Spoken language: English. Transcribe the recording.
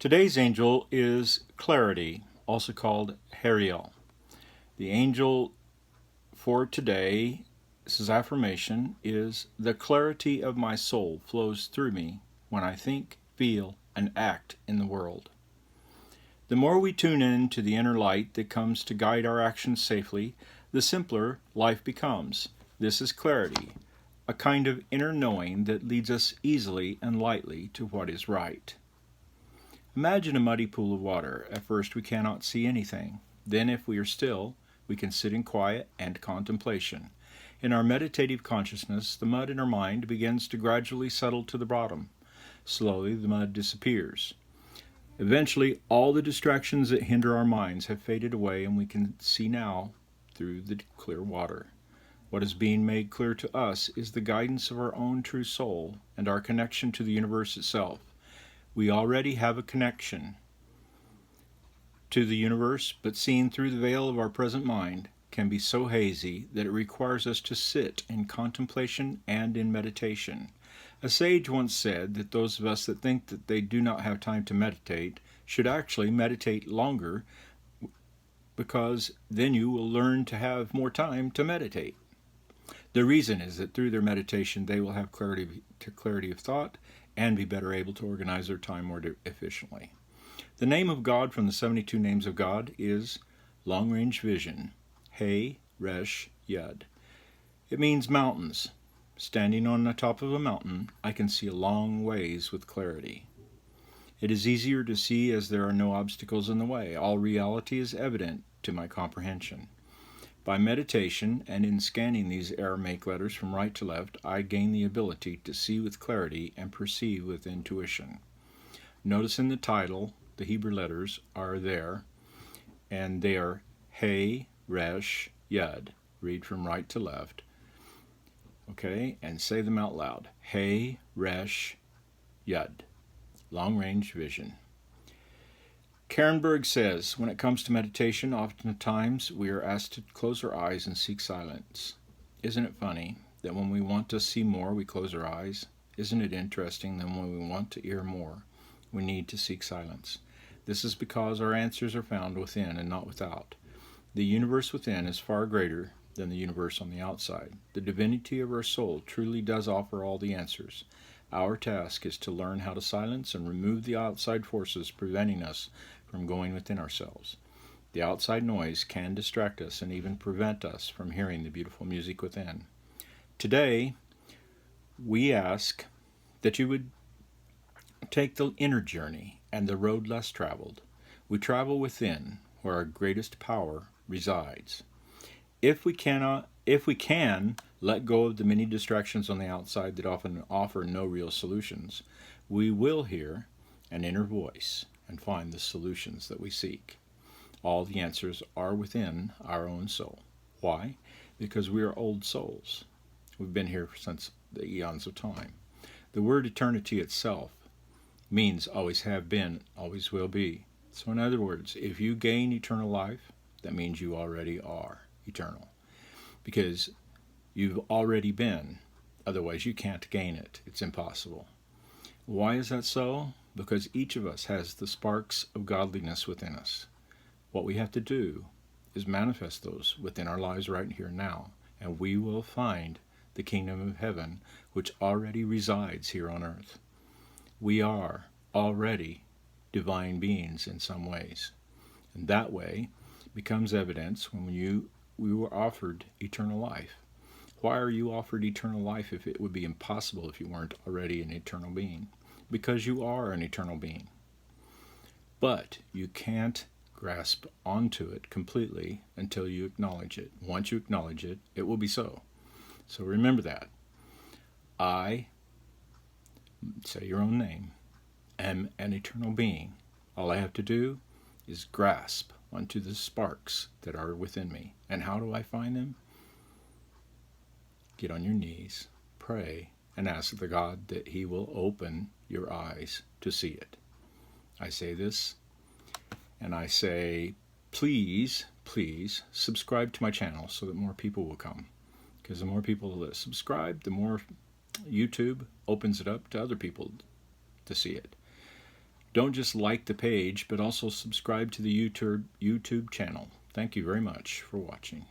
Today's angel is Clarity, also called Hariel. The angel for today, this is affirmation, is the clarity of my soul flows through me when I think, feel, and act in the world. The more we tune in to the inner light that comes to guide our actions safely, the simpler life becomes. This is clarity, a kind of inner knowing that leads us easily and lightly to what is right. Imagine a muddy pool of water. At first we cannot see anything. Then, if we are still, we can sit in quiet and contemplation. In our meditative consciousness, the mud in our mind begins to gradually settle to the bottom. Slowly the mud disappears. Eventually, all the distractions that hinder our minds have faded away, and we can see now through the clear water. What is being made clear to us is the guidance of our own true soul and our connection to the universe itself. We already have a connection to the universe, but seen through the veil of our present mind can be so hazy that it requires us to sit in contemplation and in meditation. A sage once said that those of us that think that they do not have time to meditate should actually meditate longer, because then you will learn to have more time to meditate. The reason is that through their meditation they will have clarity of thought and be better able to organize their time more efficiently. The name of God from the 72 names of God is long-range vision, ha-р.й. It means mountains. Standing on the top of a mountain, I can see a long ways with clarity. It is easier to see as there are no obstacles in the way. All reality is evident to my comprehension. By meditation and in scanning these Aramaic letters from right to left, I gain the ability to see with clarity and perceive with intuition. Notice in the title, the Hebrew letters are there, and they are ה.ר.י. Read from right to left. Okay, and say them out loud. ה.ר.י. Long-range vision. Karen says, when it comes to meditation, oftentimes we are asked to close our eyes and seek silence. Isn't it funny that when we want to see more, we close our eyes? Isn't it interesting that when we want to hear more, we need to seek silence? This is because our answers are found within and not without. The universe within is far greater than the universe on the outside. The divinity of our soul truly does offer all the answers. Our task is to learn how to silence and remove the outside forces preventing us from going within ourselves. The outside noise can distract us and even prevent us from hearing the beautiful music within. Today, we ask that you would take the inner journey and the road less traveled. We travel within, where our greatest power resides. If we can let go of the many distractions on the outside that often offer no real solutions, we will hear an inner voice and find the solutions that we seek. All the answers are within our own soul. Why? Because we are old souls. We've been here since the eons of time. The word eternity itself means always have been, always will be. So in other words, if you gain eternal life, that means you already are eternal. Because you've already been, otherwise you can't gain it. It's impossible. Why is that so? Because each of us has the sparks of godliness within us. What we have to do is manifest those within our lives right here and now, and we will find the kingdom of heaven which already resides here on earth. We are already divine beings in some ways, and that way becomes evidence when we were offered eternal life. Why are you offered eternal life if it would be impossible if you weren't already an eternal being? Because you are an eternal being. But you can't grasp onto it completely until you acknowledge it. Once you acknowledge it, it will be so. So remember that. I, say your own name, am an eternal being. All I have to do is grasp onto the sparks that are within me. And how do I find them? Get on your knees, pray, and ask the God that He will open your eyes to see it. I say this, and I say, please subscribe to my channel so that more people will come. Because the more people that subscribe, the more YouTube opens it up to other people to see it. Don't just like the page, but also subscribe to the YouTube channel. Thank you very much for watching.